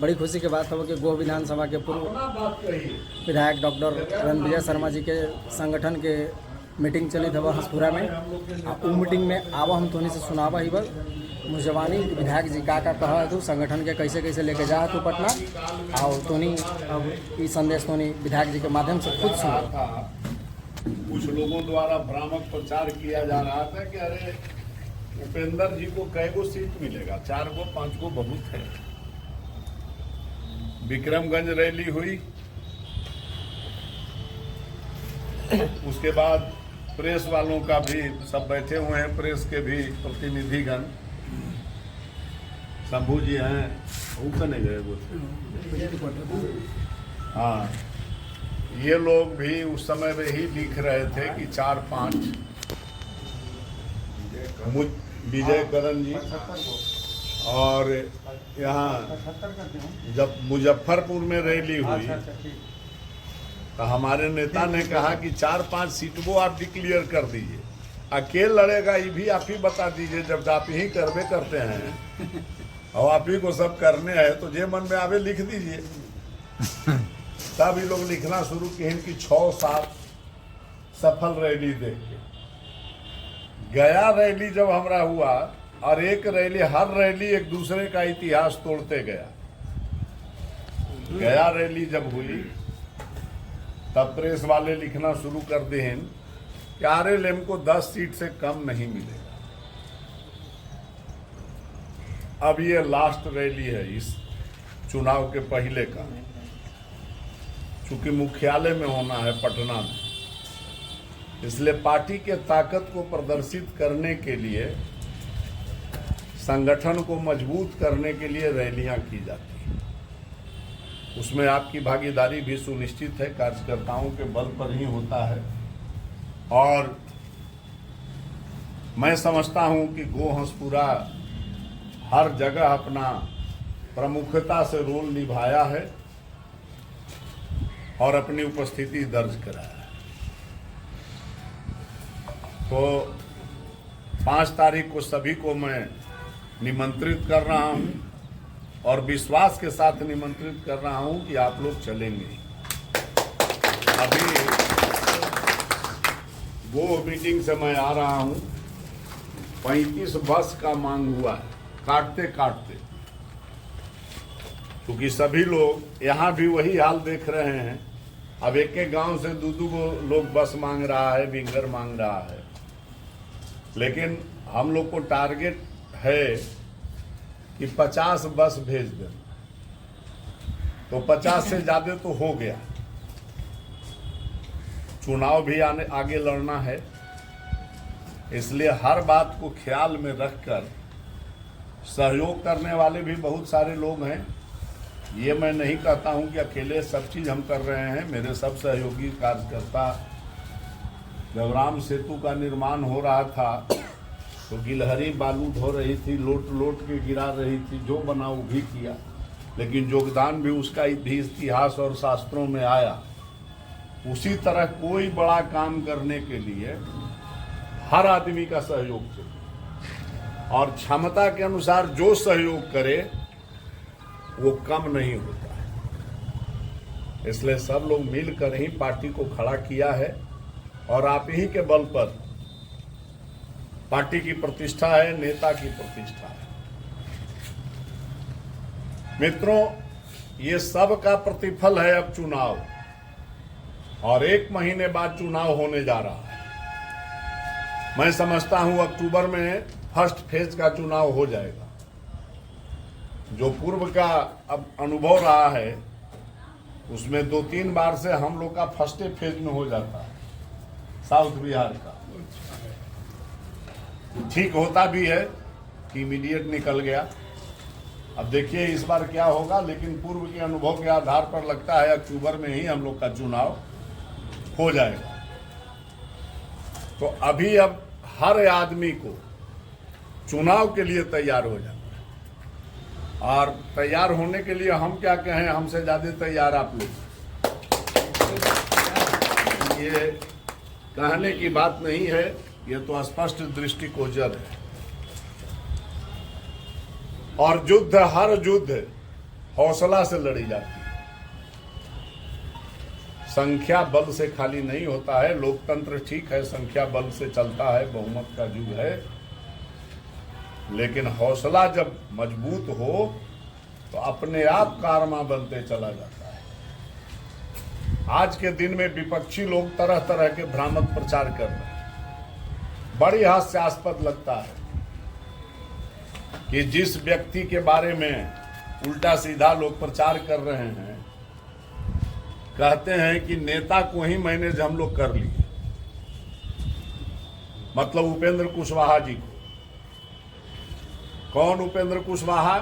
बड़ी खुशी के बात है कि गोह विधानसभा के पूर्व विधायक डॉक्टर रणविजय शर्मा जी के संगठन के मीटिंग चली था हंसपुरा में। उस मीटिंग में आवा हम तोनी से सुनावा ही बस मुझवानी विधायक जी का कहा तू संगठन के कैसे कैसे लेके जा तू पटना और तोनी अब ये संदेश तोनी विधायक जी के माध्यम से खुद सुना। कुछ लोगों द्वारा भ्रामक प्रचार किया जा रहा था कि अरे उपेंद्र जी को कैगो सीट मिलेगा, 4 गो 5 गो बहुत है। विक्रमगंज रैली हुई, उसके बाद प्रेस वालों का भी सब बैठे हुए हैं, प्रेस के भी प्रतिनिधिगण, शंभू जी हैं, वो नहीं गए वो। हाँ, ये लोग भी उस समय में ही लिख रहे थे कि 4-5 विजय करण जी। और यहाँ जब मुजफ्फरपुर में रैली हुई तो हमारे नेता ने कहा कि 4-5 सीट वो आप डिक्लेयर कर दीजिए, अकेले लड़ेगा ये भी आप ही बता दीजिए, जब आप ही करवे करते हैं और आप ही को सब करने हैं तो जे मन में आवे लिख दीजिए। तब ये लोग लिखना शुरू किए कि 6-7 सफल रैली देख के। गया रैली जब हमारा हुआ और एक रैली, हर रैली एक दूसरे का इतिहास तोड़ते गया। गया रैली जब हुई तब प्रेस वाले लिखना शुरू कर दिए कि आरएलएम को 10 सीट से कम नहीं मिलेगा। अब ये लास्ट रैली है इस चुनाव के पहले का, चूंकि मुख्यालय में होना है पटना में, इसलिए पार्टी के ताकत को प्रदर्शित करने के लिए, संगठन को मजबूत करने के लिए रैलियां की जाती हैं। उसमें आपकी भागीदारी भी सुनिश्चित है, कार्यकर्ताओं के बल पर ही होता है। और मैं समझता हूं कि गो हंसपुरा हर जगह अपना प्रमुखता से रोल निभाया है और अपनी उपस्थिति दर्ज कराया है। तो 5 तारीख को सभी को मैं निमंत्रित कर रहा हूं और विश्वास के साथ निमंत्रित कर रहा हूं कि आप लोग चलेंगे। अभी वो मीटिंग से मैं आ रहा हूं, 35 बस का मांग हुआ है, काटते काटते, क्योंकि सभी लोग यहाँ भी वही हाल देख रहे हैं। अब एक एक गांव से 2-2 लोग बस मांग रहा है, विंगर मांग रहा है। लेकिन हम लोग को टारगेट है कि 50 बस भेज दें, तो 50 से ज्यादा तो हो गया। चुनाव भी आगे लड़ना है, इसलिए हर बात को ख्याल में रखकर सहयोग करने वाले भी बहुत सारे लोग हैं। ये मैं नहीं कहता हूं कि अकेले सब चीज हम कर रहे हैं। मेरे सब सहयोगी कार्यकर्ता, जब राम सेतु का निर्माण हो रहा था तो गिलहरी बालू ढो रही थी, लोट लोट के गिरा रही थी, जो बना वो भी किया, लेकिन योगदान भी उसका भी इतिहास और शास्त्रों में आया। उसी तरह कोई बड़ा काम करने के लिए हर आदमी का सहयोग चाहिए और क्षमता के अनुसार जो सहयोग करे वो कम नहीं होता है। इसलिए सब लोग मिलकर ही पार्टी को खड़ा किया है और आप ही के बल पर पार्टी की प्रतिष्ठा है, नेता की प्रतिष्ठा है। मित्रों, ये सब का प्रतिफल है अब चुनाव, और 1 महीने बाद चुनाव होने जा रहा है। मैं समझता हूं अक्टूबर में फर्स्ट फेज का चुनाव हो जाएगा। जो पूर्व का अब अनुभव रहा है उसमें 2-3 बार से हम लोग का फर्स्ट फेज में हो जाता है, साउथ बिहार का ठीक होता भी है कि इमीडिएट निकल गया। अब देखिए इस बार क्या होगा, लेकिन पूर्व के अनुभव के आधार पर लगता है अक्टूबर में ही हम लोग का चुनाव हो जाएगा। तो अभी अब हर आदमी को चुनाव के लिए तैयार हो जाना है, और तैयार होने के लिए हम क्या कहें, हमसे ज्यादा तैयार आप लोग। ये कहने की बात नहीं है, ये तो स्पष्ट दृष्टिगोचर है। और युद्ध, हर युद्ध हौसला से लड़ी जाती है। संख्या बल से खाली नहीं होता है। लोकतंत्र ठीक है, संख्या बल से चलता है, बहुमत का युग है, लेकिन हौसला जब मजबूत हो तो अपने आप कारवां बनते चला जाता है। आज के दिन में विपक्षी लोग तरह तरह के भ्रामक प्रचार कर रहे हैं। बड़ी हास्यास्पद लगता है कि जिस व्यक्ति के बारे में उल्टा सीधा लोग प्रचार कर रहे हैं, कहते हैं कि नेता को ही मैनेज हम लोग कर लिए, मतलब उपेंद्र कुशवाहा जी को। कौन उपेंद्र कुशवाहा?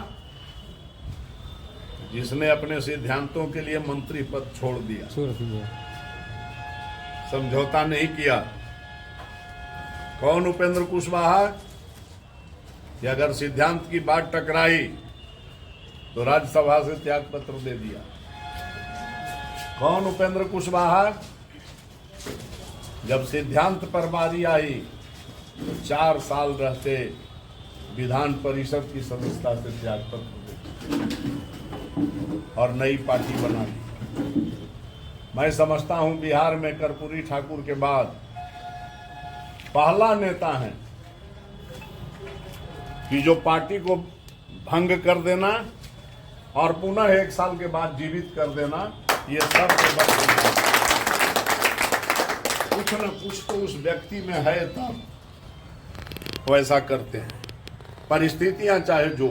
जिसने अपने सिद्धांतों के लिए मंत्री पद छोड़ दिया, समझौता नहीं किया। कौन उपेंद्र कुशवाहा? कि अगर सिद्धांत की बात टकराई तो राज्यसभा से त्याग पत्र दे दिया। कौन उपेंद्र कुशवाहा? जब सिद्धांत पर बारी आई तो 4 साल रहते विधान परिषद की सदस्यता से त्याग पत्र दे और नई पार्टी बना ली। मैं समझता हूं बिहार में कर्पूरी ठाकुर के बाद पहला नेता है कि जो पार्टी को भंग कर देना और पुनः 1 साल के बाद जीवित कर देना, ये सब कुछ न कुछ तो उस व्यक्ति में है, तब वो ऐसा करते हैं। परिस्थितियां चाहे जो,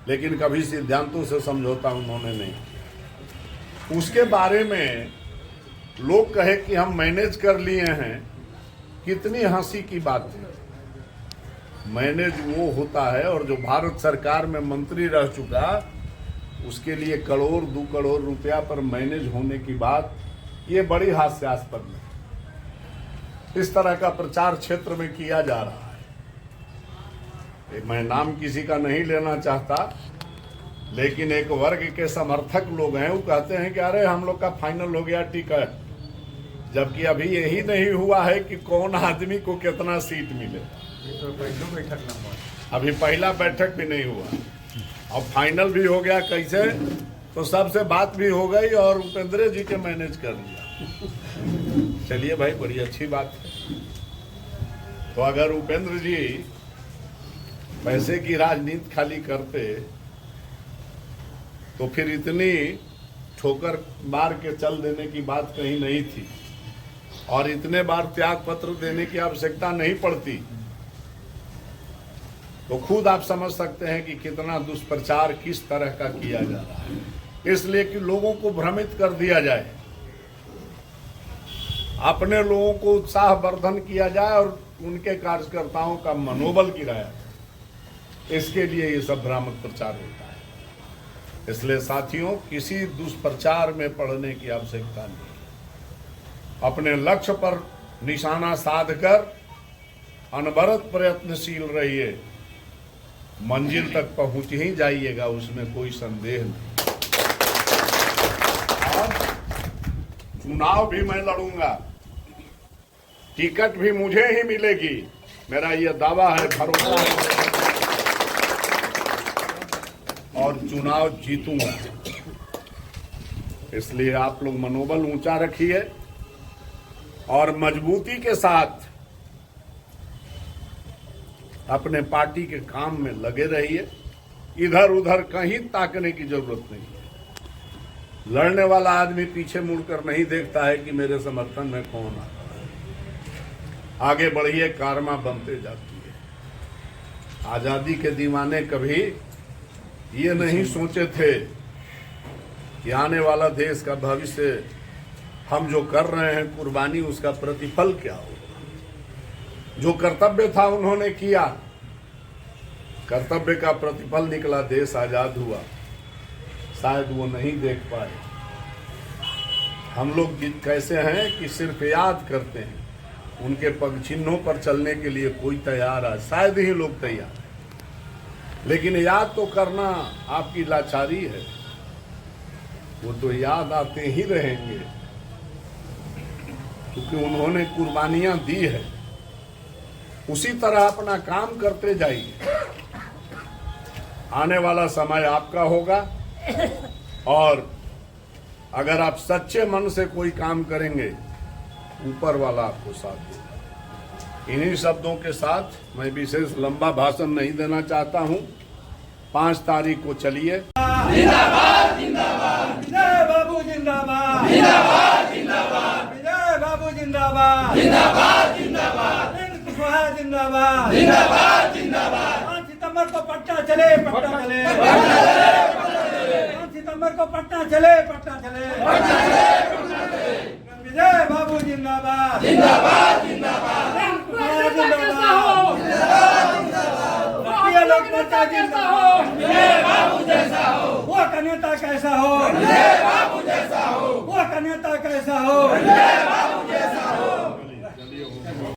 लेकिन कभी सिद्धांतों से समझौता उन्होंने नहीं किया। उसके बारे में लोग कहे कि हम मैनेज कर लिए हैं, कितनी हंसी की बात है। मैनेज वो होता है, और जो भारत सरकार में मंत्री रह चुका उसके लिए करोड़ 2 करोड़ रुपया पर मैनेज होने की बात, ये बड़ी हास्यास्पद है। इस तरह का प्रचार क्षेत्र में किया जा रहा है। मैं नाम किसी का नहीं लेना चाहता, लेकिन एक वर्ग के समर्थक लोग हैं, वो कहते हैं कि अरे हम लोग का फाइनल हो गया टिकट, जबकि अभी यही नहीं हुआ है कि कौन आदमी को कितना सीट मिले। तो पहली बैठक ना हुआ, अभी पहला बैठक भी नहीं हुआ, अब फाइनल भी हो गया। कैसे? तो सबसे बात भी हो गई और उपेंद्र जी के मैनेज कर लिया। चलिए भाई, बड़ी अच्छी बात है। तो अगर उपेंद्र जी पैसे की राजनीति खाली करते तो फिर इतनी ठोकर मार के चल देने की बात कहीं नहीं थी, और इतने बार त्याग पत्र देने की आवश्यकता नहीं पड़ती। तो खुद आप समझ सकते हैं कि कितना दुष्प्रचार किस तरह का किया जा रहा है, इसलिए कि लोगों को भ्रमित कर दिया जाए, अपने लोगों को उत्साह वर्धन किया जाए और उनके कार्यकर्ताओं का मनोबल गिराया जाए। इसके लिए ये सब भ्रामक प्रचार होता है। इसलिए साथियों, किसी दुष्प्रचार में पड़ने की आवश्यकता नहीं। अपने लक्ष्य पर निशाना साधकर अनवरत प्रयत्नशील रहिए, मंजिल तक पहुंच ही जाइएगा, उसमें कोई संदेह नहीं। और चुनाव भी मैं लड़ूंगा, टिकट भी मुझे ही मिलेगी, मेरा यह दावा है, भरोसा है, और चुनाव जीतूंगा। इसलिए आप लोग मनोबल ऊंचा रखिए और मजबूती के साथ अपने पार्टी के काम में लगे रहिए। इधर उधर कहीं ताकने की जरूरत नहीं है। लड़ने वाला आदमी पीछे मुड़कर नहीं देखता है कि मेरे समर्थन में कौन आता है। आगे बढ़िए, कारवां बनते जाती है। आजादी के दीवाने कभी ये नहीं सोचे थे कि आने वाला देश का भविष्य हम जो कर रहे हैं कुर्बानी, उसका प्रतिफल क्या होगा। जो कर्तव्य था उन्होंने किया, कर्तव्य का प्रतिफल निकला, देश आजाद हुआ। शायद वो नहीं देख पाए। हम लोग कैसे हैं कि सिर्फ याद करते हैं, उनके पग चिन्हों पर चलने के लिए कोई तैयार है, शायद ही लोग तैयार हैं, लेकिन याद तो करना आपकी लाचारी है। वो तो याद आते ही रहेंगे, क्योंकि उन्होंने कुर्बानियां दी है। उसी तरह अपना काम करते जाइए। आने वाला समय आपका होगा, और अगर आप सच्चे मन से कोई काम करेंगे, ऊपर वाला आपको साथ देगा। इन्हीं शब्दों के साथ मैं विशेष लंबा भाषण नहीं देना चाहता हूं। 5 तारीख को चलिए। जिंदाबाद जिंदाबाद विजय बाबू जिंदाबाद जिंदाबाद जिंदाबाद विजय बाबू जिंदाबाद जिंदाबाद जिंदाबाद कुशवाहा जिंदाबाद जिंदाबाद जिंदाबाद 5 सितंबर को पटना चले 5 सितंबर को पटना चले विजय बाबू जिंदाबाद जिंदाबाद जिंदाबाद लोक नेता जैसा हो विजय बाबू जैसा हो, वो का नेता कैसा हो विजय बाबू जैसा हो, वो का नेता कैसा हो विजय बाबू